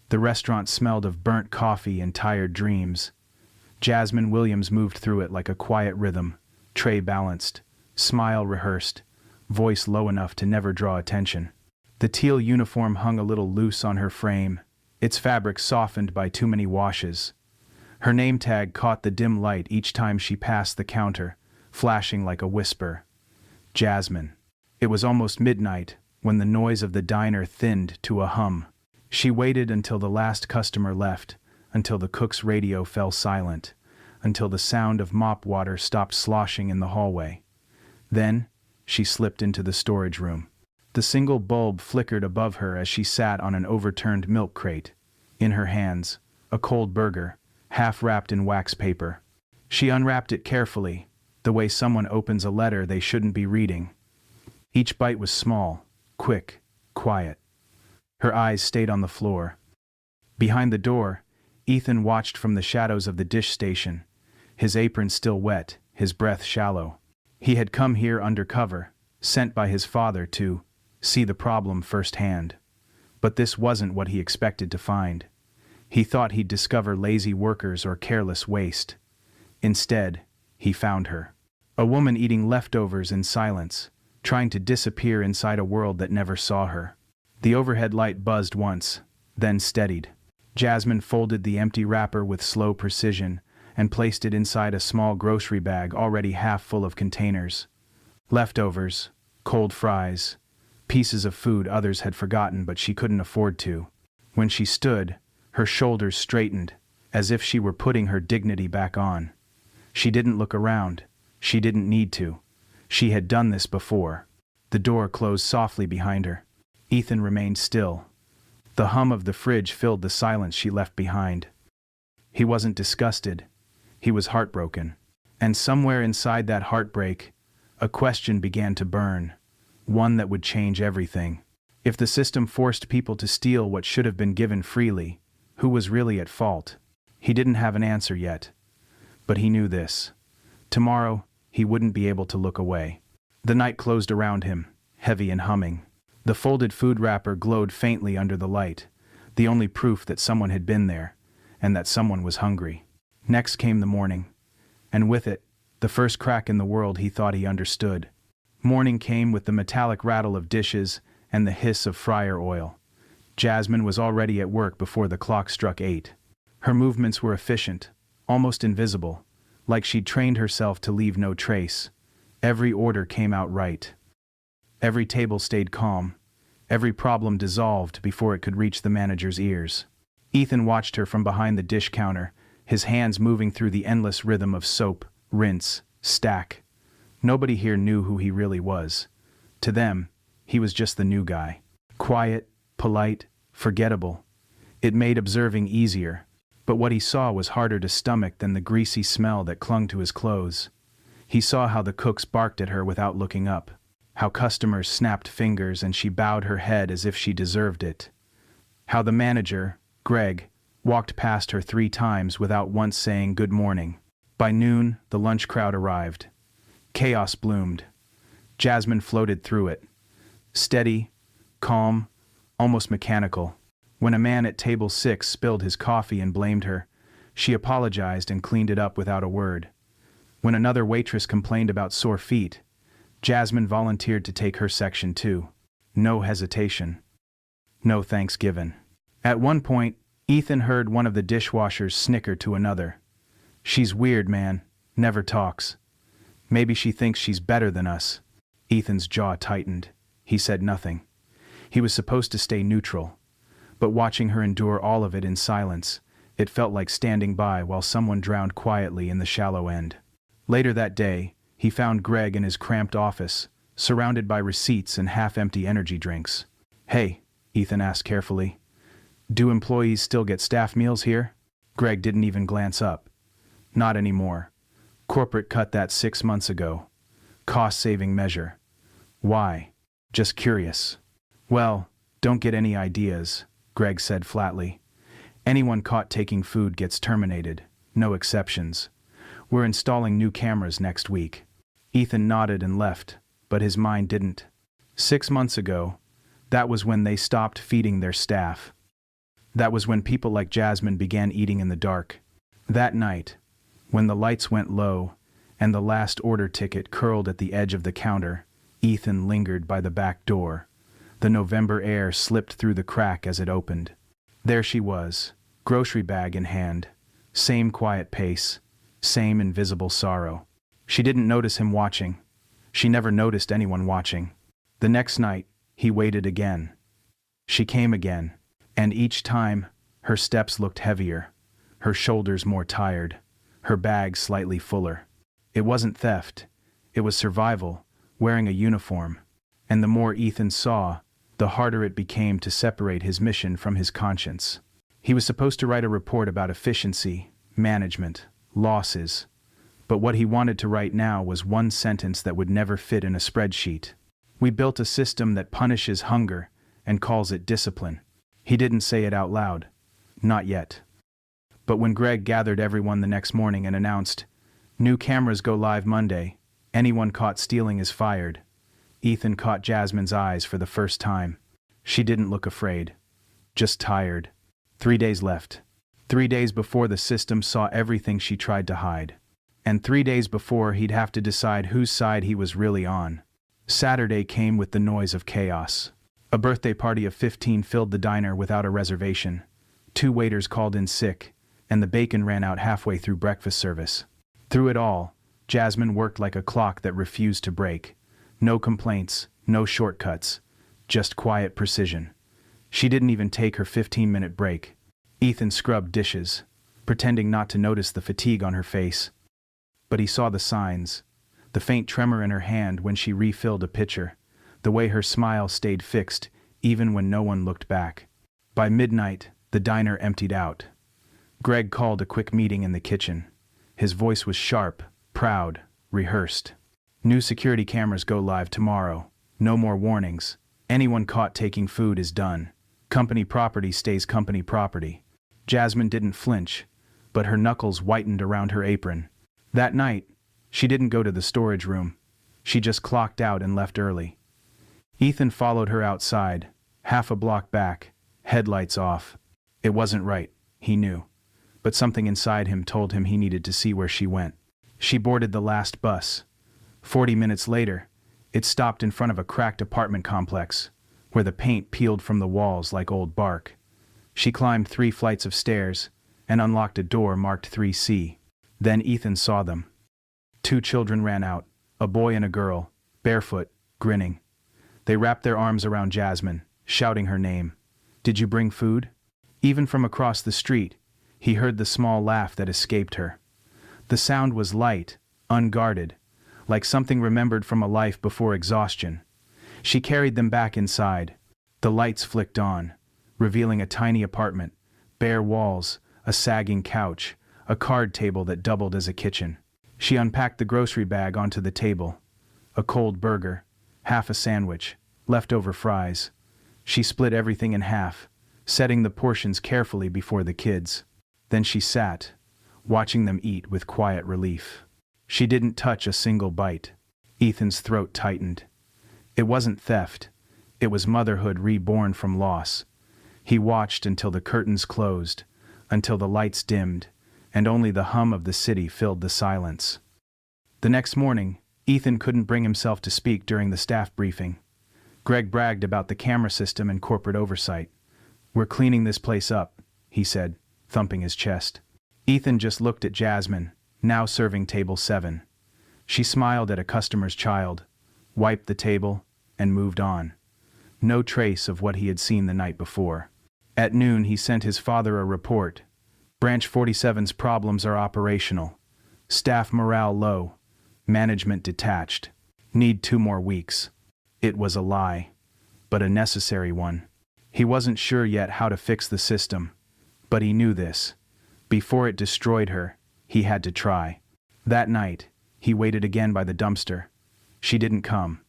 The restaurant smelled of burnt coffee and tired dreams. Jasmine Williams moved through it like a quiet rhythm, tray balanced, smile rehearsed, voice low enough to never draw attention. The teal uniform hung a little loose on her frame, its fabric softened by too many washes. Her name tag caught the dim light each time she passed the counter, flashing like a whisper. Jasmine. It was almost midnight when the noise of the diner thinned to a hum. She waited until the last customer left, until the cook's radio fell silent, until the sound of mop water stopped sloshing in the hallway. Then, she slipped into the storage room. The single bulb flickered above her as she sat on an overturned milk crate. In her hands, a cold burger, half wrapped in wax paper. She unwrapped it carefully, the way someone opens a letter they shouldn't be reading. Each bite was small, quick, quiet. Her eyes stayed on the floor. Behind the door, Ethan watched from the shadows of the dish station, his apron still wet, his breath shallow. He had come here undercover, sent by his father to see the problem firsthand. But this wasn't what he expected to find. He thought he'd discover lazy workers or careless waste. Instead, he found her. A woman eating leftovers in silence, trying to disappear inside a world that never saw her. The overhead light buzzed once, then steadied. Jasmine folded the empty wrapper with slow precision and placed it inside a small grocery bag already half full of containers. Leftovers, cold fries, pieces of food others had forgotten but she couldn't afford to. When she stood, her shoulders straightened, as if she were putting her dignity back on. She didn't look around. She didn't need to. She had done this before. The door closed softly behind her. Ethan remained still. The hum of the fridge filled the silence she left behind. He wasn't disgusted. He was heartbroken. And somewhere inside that heartbreak, a question began to burn, one that would change everything. If the system forced people to steal what should have been given freely, who was really at fault? He didn't have an answer yet. But he knew this. Tomorrow, he wouldn't be able to look away. The night closed around him, heavy and humming. The folded food wrapper glowed faintly under the light, the only proof that someone had been there, and that someone was hungry. Next came the morning, and with it, the first crack in the world he thought he understood. Morning came with the metallic rattle of dishes and the hiss of fryer oil. Jasmine was already at work before the clock struck 8. Her movements were efficient, almost invisible, like she'd trained herself to leave no trace. Every order came out right. Every table stayed calm. Every problem dissolved before it could reach the manager's ears. Ethan watched her from behind the dish counter, his hands moving through the endless rhythm of soap, rinse, stack. Nobody here knew who he really was. To them, he was just the new guy. Quiet, polite, forgettable. It made observing easier, but what he saw was harder to stomach than the greasy smell that clung to his clothes. He saw how the cooks barked at her without looking up, how customers snapped fingers and she bowed her head as if she deserved it, how the manager, Greg, walked past her 3 times without once saying good morning. By noon, the lunch crowd arrived. Chaos bloomed. Jasmine floated through it. Steady, calm, almost mechanical. When a man at table 6 spilled his coffee and blamed her, she apologized and cleaned it up without a word. When another waitress complained about sore feet, Jasmine volunteered to take her section too. No hesitation. No thanks given. At one point, Ethan heard one of the dishwashers snicker to another. "She's weird, man. Never talks. Maybe she thinks she's better than us." Ethan's jaw tightened. He said nothing. He was supposed to stay neutral. But watching her endure all of it in silence, it felt like standing by while someone drowned quietly in the shallow end. Later that day, he found Greg in his cramped office, surrounded by receipts and half-empty energy drinks. "Hey," Ethan asked carefully, "do employees still get staff meals here?" Greg didn't even glance up. "Not anymore. Corporate cut that 6 months ago. Cost-saving measure." "Why?" "Just curious." "Well, don't get any ideas," Greg said flatly. "Anyone caught taking food gets terminated. No exceptions. We're installing new cameras next week." Ethan nodded and left, but his mind didn't. 6 months ago, that was when they stopped feeding their staff. That was when people like Jasmine began eating in the dark. That night, when the lights went low and the last order ticket curled at the edge of the counter, Ethan lingered by the back door. The November air slipped through the crack as it opened. There she was, grocery bag in hand. Same quiet pace, same invisible sorrow. She didn't notice him watching. She never noticed anyone watching. The next night, he waited again. She came again, and each time, her steps looked heavier, her shoulders more tired, her bag slightly fuller. It wasn't theft, it was survival, wearing a uniform. And the more Ethan saw, the harder it became to separate his mission from his conscience. He was supposed to write a report about efficiency, management, losses, but what he wanted to write now was one sentence that would never fit in a spreadsheet. We built a system that punishes hunger and calls it discipline. He didn't say it out loud. Not yet. But when Greg gathered everyone the next morning and announced, "New cameras go live Monday. Anyone caught stealing is fired," Ethan caught Jasmine's eyes for the first time. She didn't look afraid. Just tired. 3 days left. 3 days before the system saw everything she tried to hide. And 3 days before he'd have to decide whose side he was really on. Saturday came with the noise of chaos. A birthday party of 15 filled the diner without a reservation. 2 waiters called in sick, and the bacon ran out halfway through breakfast service. Through it all, Jasmine worked like a clock that refused to break. No complaints, no shortcuts, just quiet precision. She didn't even take her 15-minute break. Ethan scrubbed dishes, pretending not to notice the fatigue on her face. But he saw the signs, the faint tremor in her hand when she refilled a pitcher, the way her smile stayed fixed even when no one looked back. By midnight, the diner emptied out. Greg called a quick meeting in the kitchen. His voice was sharp, proud, rehearsed. "New security cameras go live tomorrow. No more warnings. Anyone caught taking food is done. Company property stays company property." Jasmine didn't flinch, but her knuckles whitened around her apron. That night, she didn't go to the storage room. She just clocked out and left early. Ethan followed her outside, half a block back, headlights off. It wasn't right, he knew, but something inside him told him he needed to see where she went. She boarded the last bus. 40 minutes later, it stopped in front of a cracked apartment complex, where the paint peeled from the walls like old bark. She climbed 3 flights of stairs and unlocked a door marked 3C. Then Ethan saw them. 2 children ran out, a boy and a girl, barefoot, grinning. They wrapped their arms around Jasmine, shouting her name. "Did you bring food?" Even from across the street, he heard the small laugh that escaped her. The sound was light, unguarded, like something remembered from a life before exhaustion. She carried them back inside. The lights flicked on, revealing a tiny apartment, bare walls, a sagging couch, a card table that doubled as a kitchen. She unpacked the grocery bag onto the table. A cold burger, half a sandwich, leftover fries. She split everything in half, setting the portions carefully before the kids. Then she sat, watching them eat with quiet relief. She didn't touch a single bite. Ethan's throat tightened. It wasn't theft. It was motherhood reborn from loss. He watched until the curtains closed, until the lights dimmed, and only the hum of the city filled the silence. The next morning, Ethan couldn't bring himself to speak during the staff briefing. Greg bragged about the camera system and corporate oversight. "We're cleaning this place up," he said, thumping his chest. Ethan just looked at Jasmine, now serving table 7. She smiled at a customer's child, wiped the table, and moved on. No trace of what he had seen the night before. At noon, he sent his father a report. Branch 47's problems are operational. Staff morale low. Management detached. Need 2 more weeks. It was a lie, but a necessary one. He wasn't sure yet how to fix the system, but he knew this. Before it destroyed her, he had to try. That night, he waited again by the dumpster. She didn't come.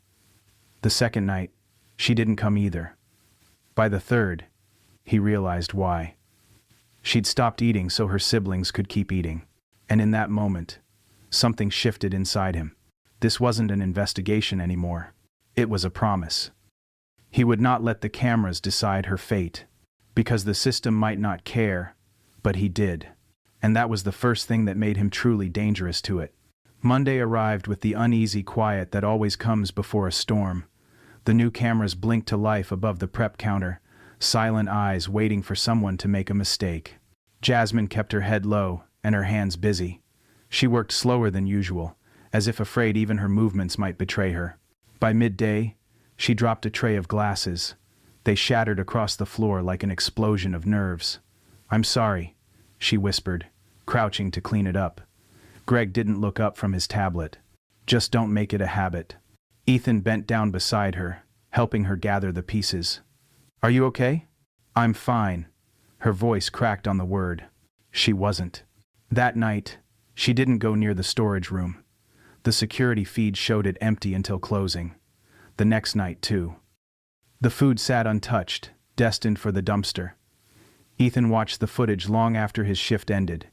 The second night, she didn't come either. By the third, he realized why. She'd stopped eating so her siblings could keep eating. And in that moment, something shifted inside him. This wasn't an investigation anymore. It was a promise. He would not let the cameras decide her fate. Because the system might not care, but he did. And that was the first thing that made him truly dangerous to it. Monday arrived with the uneasy quiet that always comes before a storm. The new cameras blinked to life above the prep counter, silent eyes waiting for someone to make a mistake. Jasmine kept her head low and her hands busy. She worked slower than usual, as if afraid even her movements might betray her. By midday, she dropped a tray of glasses. They shattered across the floor like an explosion of nerves. "I'm sorry," she whispered, crouching to clean it up. Greg didn't look up from his tablet. "Just don't make it a habit." Ethan bent down beside her, helping her gather the pieces. "Are you okay?" "I'm fine." Her voice cracked on the word. She wasn't. That night, she didn't go near the storage room. The security feed showed it empty until closing. The next night, too. The food sat untouched, destined for the dumpster. Ethan watched the footage long after his shift ended.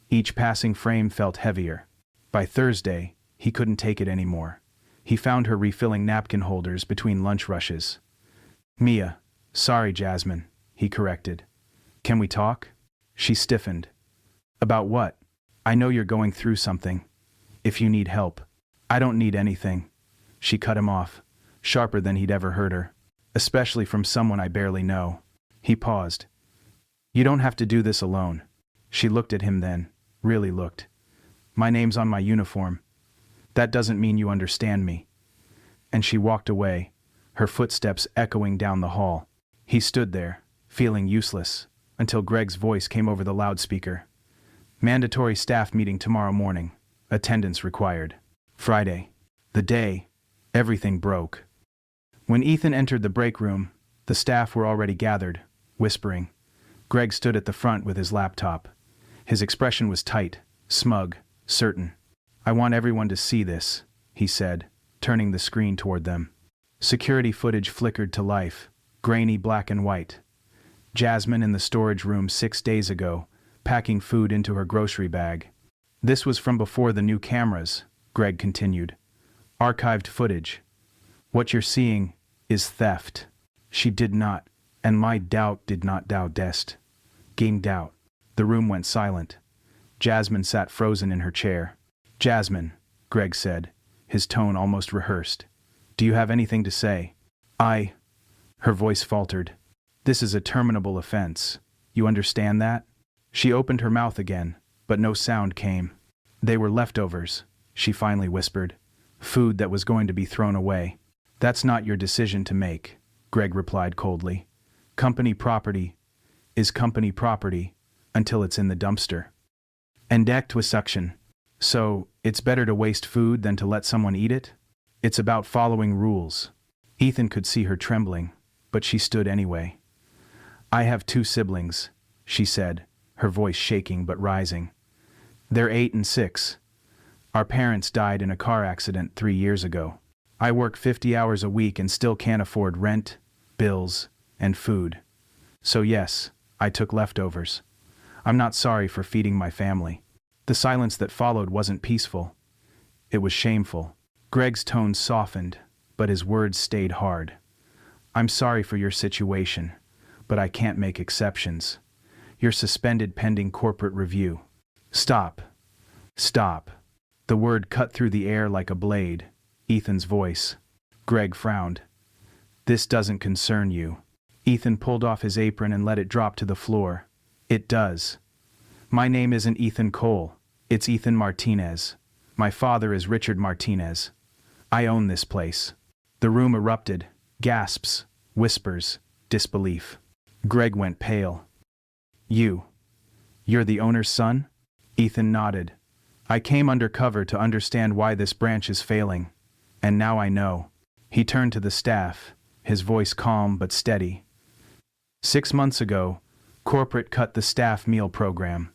Each passing frame felt heavier. By Thursday, he couldn't take it anymore. He found her refilling napkin holders between lunch rushes. "Mia, sorry, Jasmine," he corrected. "Can we talk?" She stiffened. "About what?" "I know you're going through something. If you need help." "I don't need anything." She cut him off, sharper than he'd ever heard her. "Especially from someone I barely know." He paused. "You don't have to do this alone." She looked at him then, really looked. "My name's on my uniform. That doesn't mean you understand me." And she walked away, her footsteps echoing down the hall. He stood there, feeling useless, until Greg's voice came over the loudspeaker. "Mandatory staff meeting tomorrow morning. Attendance required." Friday. The day, everything broke. When Ethan entered the break room, the staff were already gathered, whispering. Greg stood at the front with his laptop. His expression was tight, smug, certain. "I want everyone to see this," he said, turning the screen toward them. Security footage flickered to life, grainy black and white. Jasmine in the storage room 6 days ago, packing food into her grocery bag. "This was from before the new cameras," Greg continued. "Archived footage. What you're seeing is theft." She did not, and my doubt did not doubt. Game doubt. The room went silent. Jasmine sat frozen in her chair. "Jasmine," Greg said, his tone almost rehearsed. "Do you have anything to say?" Her voice faltered. "This is a terminable offense. You understand that?" She opened her mouth again, but no sound came. "They were leftovers," she finally whispered. "Food that was going to be thrown away." "That's not your decision to make," Greg replied coldly. "Company property is company property until it's in the dumpster. And act with suction. So, it's better to waste food than to let someone eat it? It's about following rules." Ethan could see her trembling, but she stood anyway. "I have 2 siblings," she said, her voice shaking but rising. "They're 8 and 6. Our parents died in a car accident 3 years ago. I work 50 hours a week and still can't afford rent, bills, and food. So yes, I took leftovers. I'm not sorry for feeding my family." The silence that followed wasn't peaceful. It was shameful. Greg's tone softened, but his words stayed hard. "I'm sorry for your situation, but I can't make exceptions. You're suspended pending corporate review." "Stop. Stop." The word cut through the air like a blade. Ethan's voice. Greg frowned. "This doesn't concern you." Ethan pulled off his apron and let it drop to the floor. "It does. My name isn't Ethan Cole, it's Ethan Martinez. My father is Richard Martinez. I own this place." The room erupted, gasps, whispers, disbelief. Greg went pale. You're the owner's son?" Ethan nodded. "I came undercover to understand why this branch is failing. And now I know." He turned to the staff, his voice calm but steady. 6 months ago, corporate cut the staff meal program.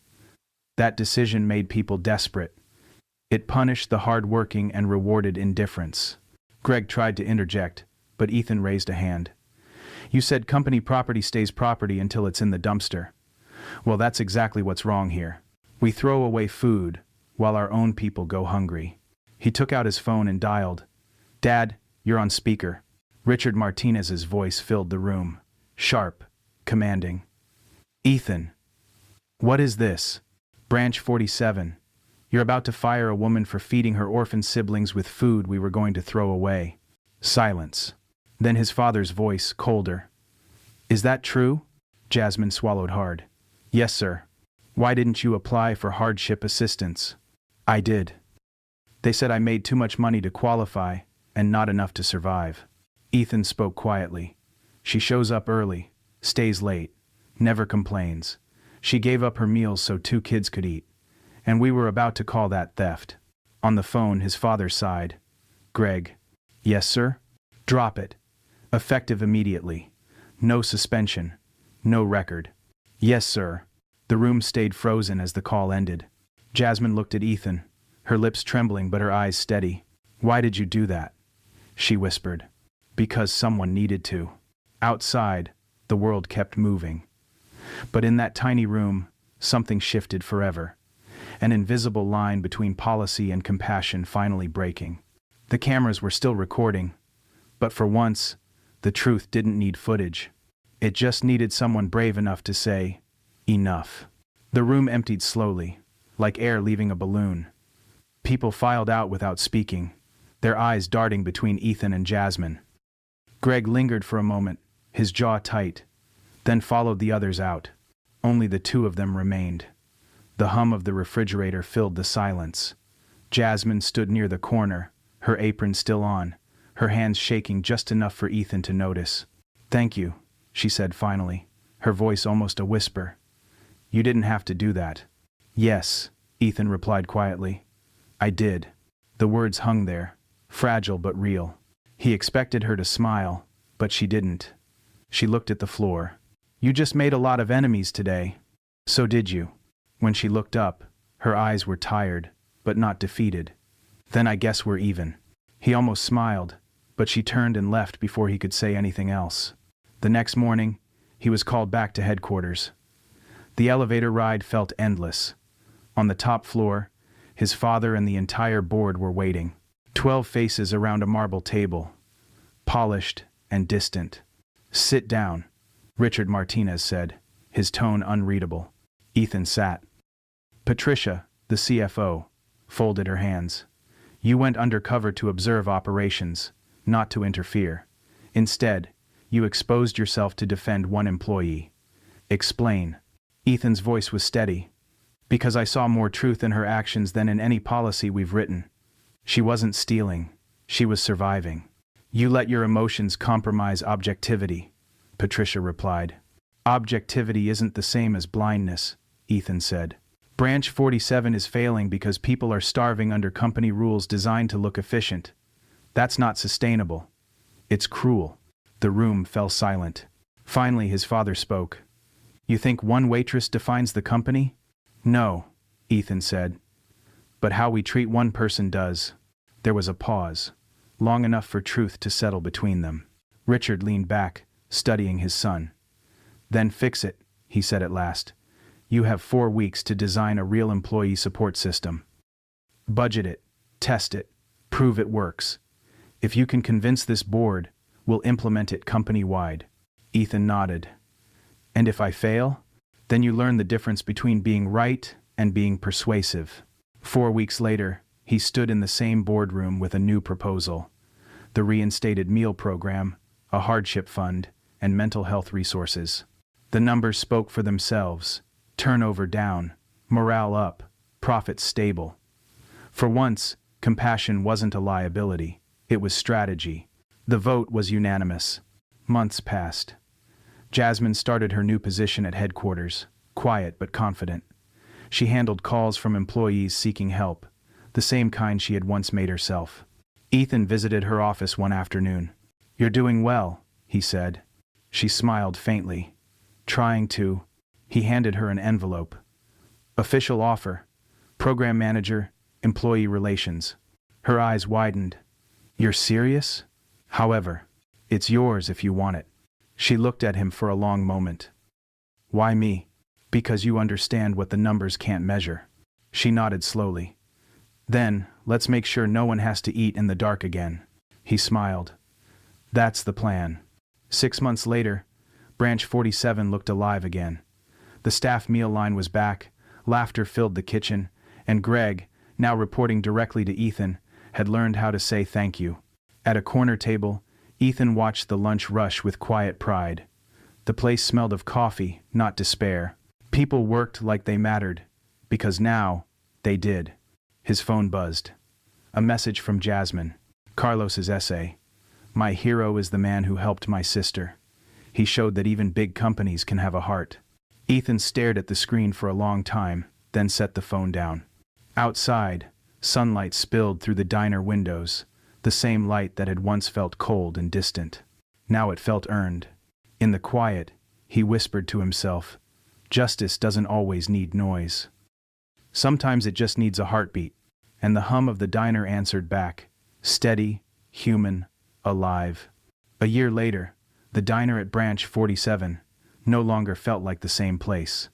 That decision made people desperate. It punished the hardworking and rewarded indifference. Greg tried to interject, but Ethan raised a hand. "You said company property stays property until it's in the dumpster. Well, that's exactly what's wrong here. We throw away food, while our own people go hungry." He took out his phone and dialed. "Dad, you're on speaker." Richard Martinez's voice filled the room, sharp, commanding. Ethan. What is this? Branch 47. You're about to fire a woman for feeding her orphan siblings with food we were going to throw away. Silence. Then his father's voice, colder. Is that true? Jasmine swallowed hard. Yes, sir. Why didn't you apply for hardship assistance? I did. They said I made too much money to qualify, and not enough to survive. Ethan spoke quietly. She shows up early, stays late, never complains. She gave up her meals so 2 kids could eat. And we were about to call that theft. On the phone, his father sighed. Greg. Yes, sir? Drop it. Effective immediately. No suspension. No record. Yes, sir. The room stayed frozen as the call ended. Jasmine looked at Ethan, her lips trembling but her eyes steady. Why did you do that? She whispered. Because someone needed to. Outside, the world kept moving. But in that tiny room, something shifted forever. An invisible line between policy and compassion finally breaking. The cameras were still recording, but for once, the truth didn't need footage. It just needed someone brave enough to say, enough. The room emptied slowly, like air leaving a balloon. People filed out without speaking, their eyes darting between Ethan and Jasmine. Greg lingered for a moment, his jaw tight, then followed the others out. Only the 2 of them remained. The hum of the refrigerator filled the silence. Jasmine stood near the corner, her apron still on, her hands shaking just enough for Ethan to notice. Thank you, she said finally, her voice almost a whisper. You didn't have to do that. Yes, Ethan replied quietly. I did. The words hung there, fragile but real. He expected her to smile, but she didn't. She looked at the floor. You just made a lot of enemies today. So did you. When she looked up, her eyes were tired, but not defeated. Then I guess we're even. He almost smiled, but she turned and left before he could say anything else. The next morning, he was called back to headquarters. The elevator ride felt endless. On the top floor, his father and the entire board were waiting. 12 faces around a marble table, polished and distant. Sit down, Richard Martinez said, his tone unreadable. Ethan sat. Patricia, the CFO, folded her hands. You went undercover to observe operations, not to interfere. Instead, you exposed yourself to defend one employee. Explain. Ethan's voice was steady. Because I saw more truth in her actions than in any policy we've written. She wasn't stealing. She was surviving. You let your emotions compromise objectivity, Patricia replied. Objectivity isn't the same as blindness, Ethan said. Branch 47 is failing because people are starving under company rules designed to look efficient. That's not sustainable. It's cruel. The room fell silent. Finally, his father spoke. You think one waitress defines the company? No, Ethan said. But how we treat one person does. There was a pause, long enough for truth to settle between them. Richard leaned back, studying his son. Then fix it, he said at last. You have 4 weeks to design a real employee support system. Budget it, test it, prove it works. If you can convince this board, we'll implement it company-wide. Ethan nodded. And if I fail? Then you learn the difference between being right and being persuasive. 4 weeks later, he stood in the same boardroom with a new proposal. The reinstated meal program, a hardship fund, and mental health resources. The numbers spoke for themselves. Turnover down, morale up, profits stable. For once, compassion wasn't a liability, it was strategy. The vote was unanimous. Months passed. Jasmine started her new position at headquarters, quiet but confident. She handled calls from employees seeking help, the same kind she had once made herself. Ethan visited her office one afternoon. You're doing well, he said. She smiled faintly. Trying to. He handed her an envelope. Official offer. Program manager, employee relations. Her eyes widened. You're serious? However, it's yours if you want it. She looked at him for a long moment. Why me? Because you understand what the numbers can't measure. She nodded slowly. Then, let's make sure no one has to eat in the dark again. He smiled. That's the plan. 6 months later, Branch 47 looked alive again. The staff meal line was back, laughter filled the kitchen, and Greg, now reporting directly to Ethan, had learned how to say thank you. At a corner table, Ethan watched the lunch rush with quiet pride. The place smelled of coffee, not despair. People worked like they mattered, because now, they did. His phone buzzed. A message from Jasmine. Carlos's essay. My hero is the man who helped my sister. He showed that even big companies can have a heart. Ethan stared at the screen for a long time, then set the phone down. Outside, sunlight spilled through the diner windows, the same light that had once felt cold and distant. Now it felt earned. In the quiet, he whispered to himself, justice doesn't always need noise. Sometimes it just needs a heartbeat, and the hum of the diner answered back, steady, human, alive. A year later, the diner at Branch 47 no longer felt like the same place.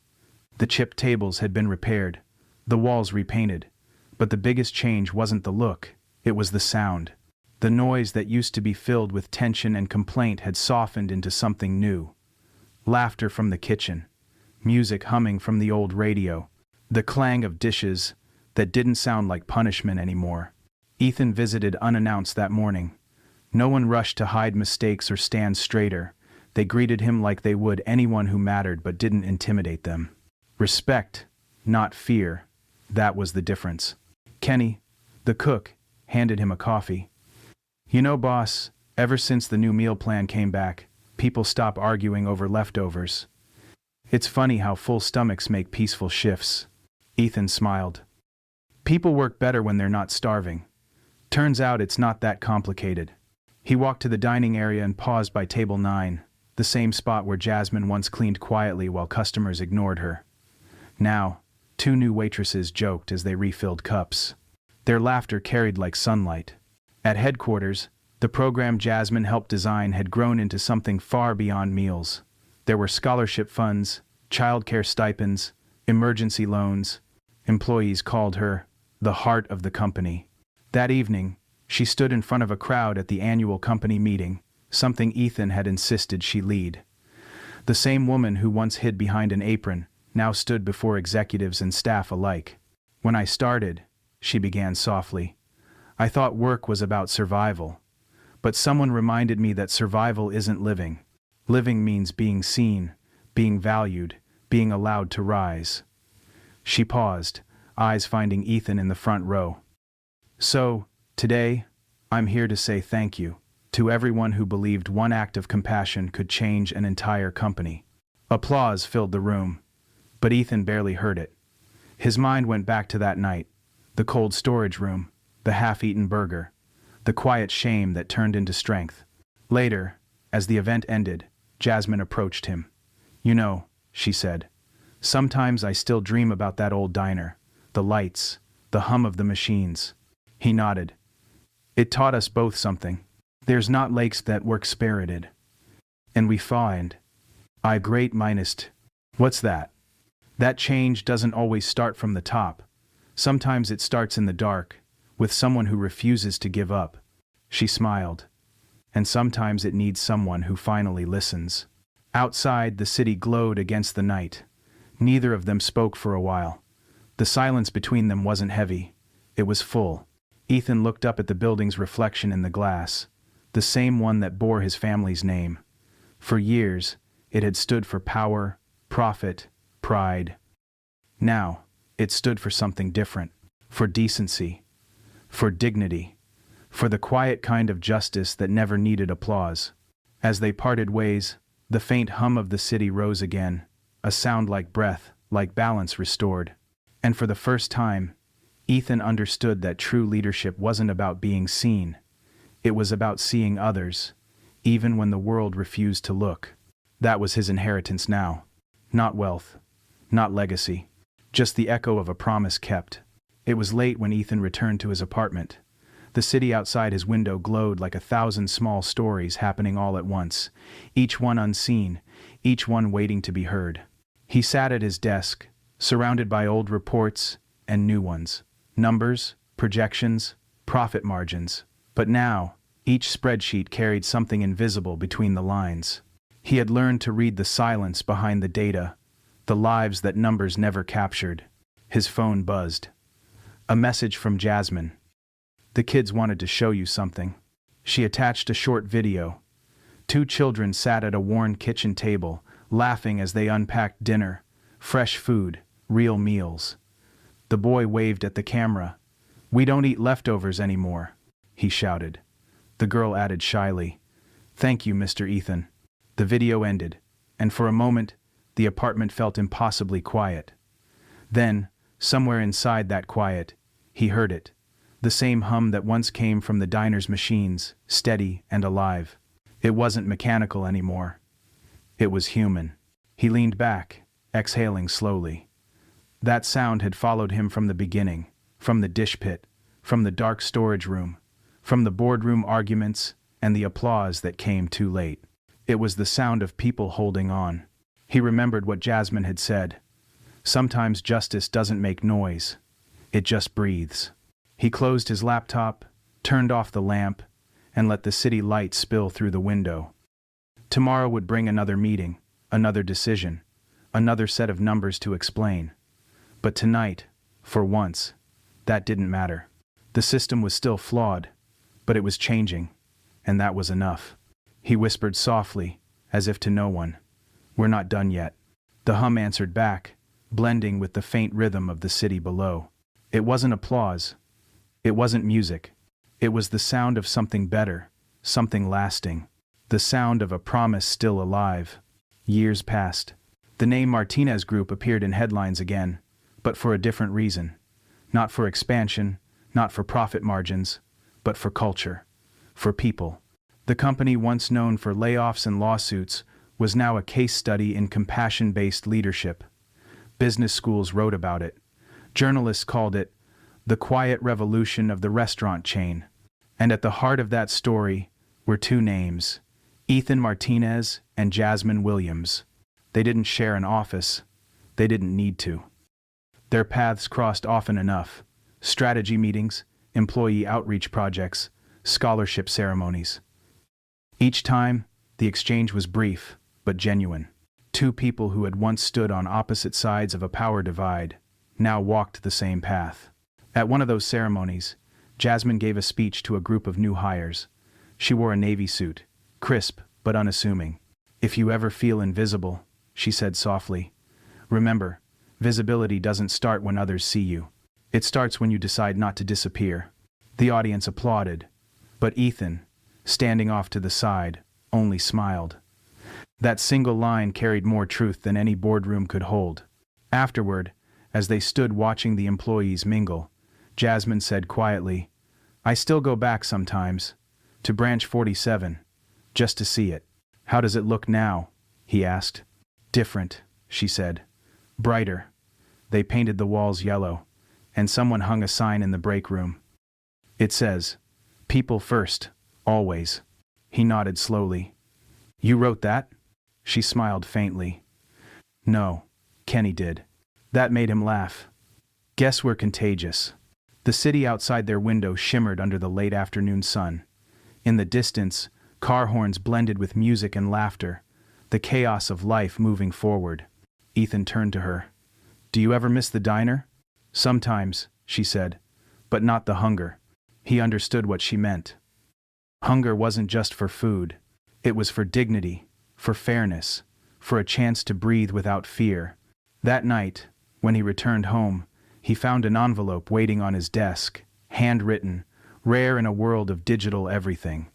The chipped tables had been repaired, the walls repainted, but the biggest change wasn't the look, it was the sound. The noise that used to be filled with tension and complaint had softened into something new. Laughter from the kitchen, music humming from the old radio, the clang of dishes that didn't sound like punishment anymore. Ethan visited unannounced that morning. No one rushed to hide mistakes or stand straighter. They greeted him like they would anyone who mattered but didn't intimidate them. Respect, not fear, that was the difference. Kenny, the cook, handed him a coffee. You know, boss, ever since the new meal plan came back, people stop arguing over leftovers. It's funny how full stomachs make peaceful shifts. Ethan smiled. People work better when they're not starving. Turns out it's not that complicated. He walked to the dining area and paused by table 9, the same spot where Jasmine once cleaned quietly while customers ignored her. Now, 2 new waitresses joked as they refilled cups. Their laughter carried like sunlight. At headquarters, the program Jasmine helped design had grown into something far beyond meals. There were scholarship funds, childcare stipends, emergency loans. Employees called her the heart of the company. That evening, she stood in front of a crowd at the annual company meeting, something Ethan had insisted she lead. The same woman who once hid behind an apron now stood before executives and staff alike. When I started, she began softly, I thought work was about survival. But someone reminded me that survival isn't living. Living means being seen, being valued, being allowed to rise. She paused, eyes finding Ethan in the front row. So, today, I'm here to say thank you to everyone who believed one act of compassion could change an entire company. Applause filled the room, but Ethan barely heard it. His mind went back to that night, the cold storage room, the half-eaten burger, the quiet shame that turned into strength. Later, as the event ended, Jasmine approached him. You know, she said, sometimes I still dream about that old diner, the lights, the hum of the machines. He nodded. It taught us both something. There's not lakes that work spirited. And we find, I great minest. What's that? That change doesn't always start from the top. Sometimes it starts in the dark, with someone who refuses to give up. She smiled. And sometimes it needs someone who finally listens. Outside, the city glowed against the night. Neither of them spoke for a while. The silence between them wasn't heavy. It was full. Ethan looked up at the building's reflection in the glass, the same one that bore his family's name. For years, it had stood for power, profit, pride. Now, it stood for something different, for decency, for dignity, for the quiet kind of justice that never needed applause. As they parted ways, the faint hum of the city rose again, a sound like breath, like balance restored. And for the first time, Ethan understood that true leadership wasn't about being seen. It was about seeing others, even when the world refused to look. That was his inheritance now. Not wealth, not legacy, just the echo of a promise kept. It was late when Ethan returned to his apartment. The city outside his window glowed like 1,000 small stories happening all at once, each one unseen, each one waiting to be heard. He sat at his desk, surrounded by old reports and new ones. Numbers, projections, profit margins. But now, each spreadsheet carried something invisible between the lines. He had learned to read the silence behind the data, The lives that numbers never captured. His phone buzzed. A message from Jasmine. The kids wanted to show you something. She attached a short video. Two children sat at a worn kitchen table, laughing as they unpacked dinner. Fresh food, real meals. The boy waved at the camera. "We don't eat leftovers anymore," he shouted. The girl added shyly, "Thank you, Mr. Ethan." The video ended, and for a moment, the apartment felt impossibly quiet. Then, somewhere inside that quiet, he heard it. The same hum that once came from the diner's machines, steady and alive. It wasn't mechanical anymore. It was human. He leaned back, exhaling slowly. That sound had followed him from the beginning, from the dish pit, from the dark storage room, from the boardroom arguments and the applause that came too late. It was the sound of people holding on. He remembered what Jasmine had said. Sometimes justice doesn't make noise. It just breathes. He closed his laptop, turned off the lamp, and let the city light spill through the window. Tomorrow would bring another meeting, another decision, another set of numbers to explain. But tonight, for once, that didn't matter. The system was still flawed, but it was changing, and that was enough. He whispered softly, as if to no one, "We're not done yet." The hum answered back, blending with the faint rhythm of the city below. It wasn't applause. It wasn't music. It was the sound of something better, something lasting. The sound of a promise still alive. Years passed. The name Martinez Group appeared in headlines again, but for a different reason. Not for expansion, not for profit margins, but for culture, for people. The company once known for layoffs and lawsuits was now a case study in compassion-based leadership. Business schools wrote about it. Journalists called it the quiet revolution of the restaurant chain. And at the heart of that story were two names, Ethan Martinez and Jasmine Williams. They didn't share an office. They didn't need to. Their paths crossed often enough. Strategy meetings, employee outreach projects, scholarship ceremonies. Each time, the exchange was brief, but genuine. Two people who had once stood on opposite sides of a power divide now walked the same path. At one of those ceremonies, Jasmine gave a speech to a group of new hires. She wore a navy suit, crisp but unassuming. "If you ever feel invisible," she said softly, "remember, visibility doesn't start when others see you. It starts when you decide not to disappear." The audience applauded, but Ethan, standing off to the side, only smiled. That single line carried more truth than any boardroom could hold. Afterward, as they stood watching the employees mingle, Jasmine said quietly, "I still go back sometimes, to Branch 47, just to see it." "How does it look now?" he asked. "Different," she said. "Brighter." They painted the walls yellow, and someone hung a sign in the break room. It says, "People first, always." He nodded slowly. "You wrote that?" She smiled faintly. "No, Kenny did." That made him laugh. "Guess we're contagious." The city outside their window shimmered under the late afternoon sun. In the distance, car horns blended with music and laughter, the chaos of life moving forward. Ethan turned to her. "Do you ever miss the diner?" "Sometimes," she said, "but not the hunger." He understood what she meant. Hunger wasn't just for food. It was for dignity, for fairness, for a chance to breathe without fear. That night, when he returned home, he found an envelope waiting on his desk, handwritten, rare in a world of digital everything.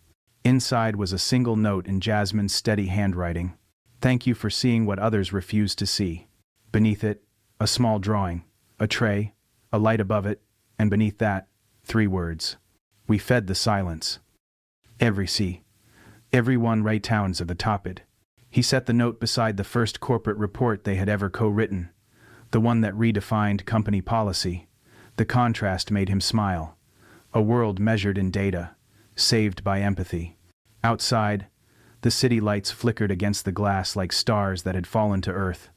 Inside was a single note in Jasmine's steady handwriting. "Thank you for seeing what others refuse to see." Beneath it, a small drawing, a tray, a light above it, and beneath that, 3 words. "We fed the silence." Everyone right towns of the top it. He set the note beside the first corporate report they had ever co-written, the one that redefined company policy. The contrast made him smile. A world measured in data, saved by empathy. Outside, the city lights flickered against the glass like stars that had fallen to earth.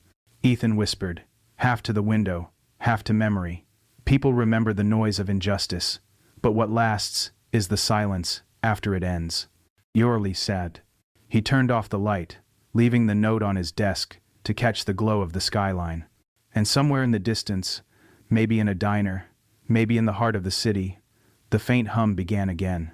Ethan whispered, half to the window, half to memory. "People remember the noise of injustice, but what lasts is the silence after it ends." Yorley said. He turned off the light, leaving the note on his desk, to catch the glow of the skyline. And somewhere in the distance, maybe in a diner, maybe in the heart of the city, the faint hum began again.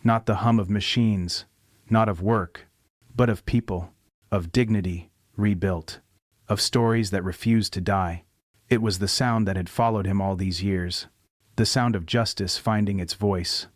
Not the hum of machines, not of work, but of people, of dignity rebuilt, of stories that refused to die. It was the sound that had followed him all these years, the sound of justice finding its voice,